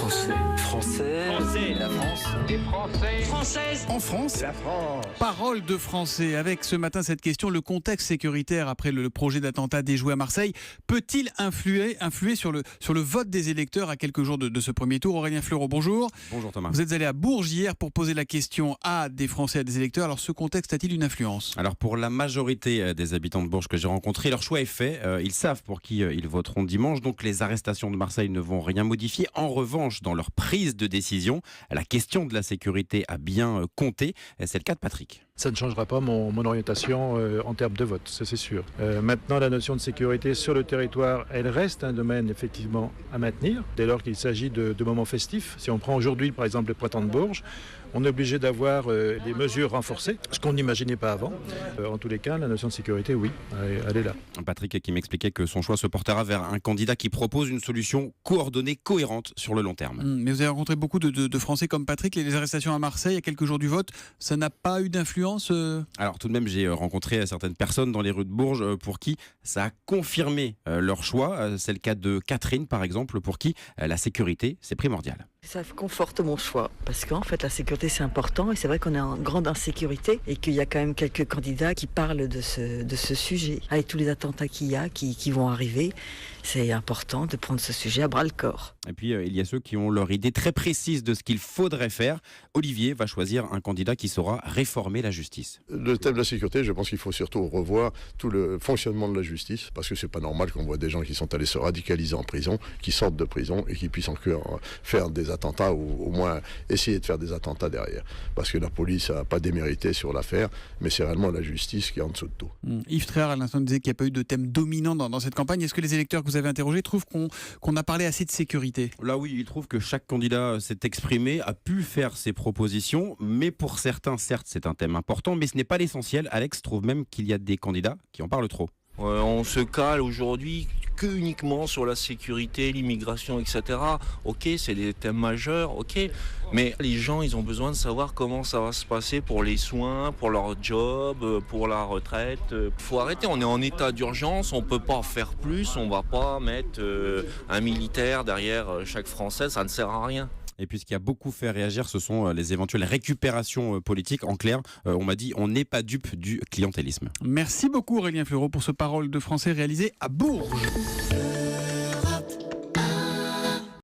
Français. Français. Français. La France. Les Français. Française. En France, La France. parole de français. Avec ce matin cette question, le contexte sécuritaire après le projet d'attentat déjoué à Marseille peut-il influer sur le vote des électeurs à quelques jours de ce premier tour? Aurélien Fleureau, bonjour. Bonjour Thomas. Vous êtes allé à Bourges hier pour poser la question à des Français, à des électeurs. Alors ce contexte a-t-il une influence? Alors pour la majorité des habitants de Bourges que j'ai rencontrés, leur choix est fait. Ils savent pour qui ils voteront dimanche. Donc les arrestations de Marseille ne vont rien modifier. En revanche, dans leur prise de décision, la question de la sécurité a bien compté. C'est le cas de Patrick. Ça ne changera pas mon orientation en termes de vote, ça c'est sûr. Maintenant, la notion de sécurité sur le territoire, elle reste un domaine effectivement à maintenir, dès lors qu'il s'agit de moments festifs. Si on prend aujourd'hui par exemple le printemps de Bourges, on est obligé d'avoir des mesures renforcées, ce qu'on n'imaginait pas avant. En tous les cas, la notion de sécurité, oui, elle est là. Patrick qui m'expliquait que son choix se portera vers un candidat qui propose une solution coordonnée, cohérente sur le long terme. Mais vous avez rencontré beaucoup de Français comme Patrick. Les arrestations à Marseille, à quelques jours du vote, ça n'a pas eu d'influence? Alors tout de même, j'ai rencontré certaines personnes dans les rues de Bourges pour qui ça a confirmé leur choix. C'est le cas de Catherine, par exemple, pour qui la sécurité, c'est primordial. Ça conforte mon choix, parce qu'en fait la sécurité c'est important et c'est vrai qu'on est en grande insécurité et qu'il y a quand même quelques candidats qui parlent de ce sujet. Avec tous les attentats qu'il y a, qui vont arriver, c'est important de prendre ce sujet à bras le corps. Et puis il y a ceux qui ont leur idée très précise de ce qu'il faudrait faire. Olivier va choisir un candidat qui saura réformer la justice. Le thème de la sécurité, je pense qu'il faut surtout revoir tout le fonctionnement de la justice, parce que c'est pas normal qu'on voit des gens qui sont allés se radicaliser en prison, qui sortent de prison et qui puissent encore faire des attentats ou au moins essayer de faire des attentats derrière. Parce que la police n'a pas démérité sur l'affaire, mais c'est réellement la justice qui est en dessous de tout. Yves Tréhard, à l'instant, disait qu'il n'y a pas eu de thème dominant dans cette campagne. Est-ce que les électeurs que vous avez interrogés trouvent qu'on a parlé assez de sécurité? Là oui, il trouve que chaque candidat s'est exprimé, a pu faire ses propositions, mais pour certains, certes, c'est un thème important, mais ce n'est pas l'essentiel. Alex trouve même qu'il y a des candidats qui en parlent trop. On se cale aujourd'hui que uniquement sur la sécurité, l'immigration, etc. Ok, c'est des thèmes majeurs, ok. Mais les gens, ils ont besoin de savoir comment ça va se passer pour les soins, pour leur job, pour la retraite. Faut arrêter, on est en état d'urgence, on peut pas faire plus, on va pas mettre un militaire derrière chaque Français, ça ne sert à rien. Et puis ce qui a beaucoup fait réagir, ce sont les éventuelles récupérations politiques. En clair, on m'a dit, on n'est pas dupe du clientélisme. Merci beaucoup Aurélien Fleureau pour ce parole de français réalisé à Bourges.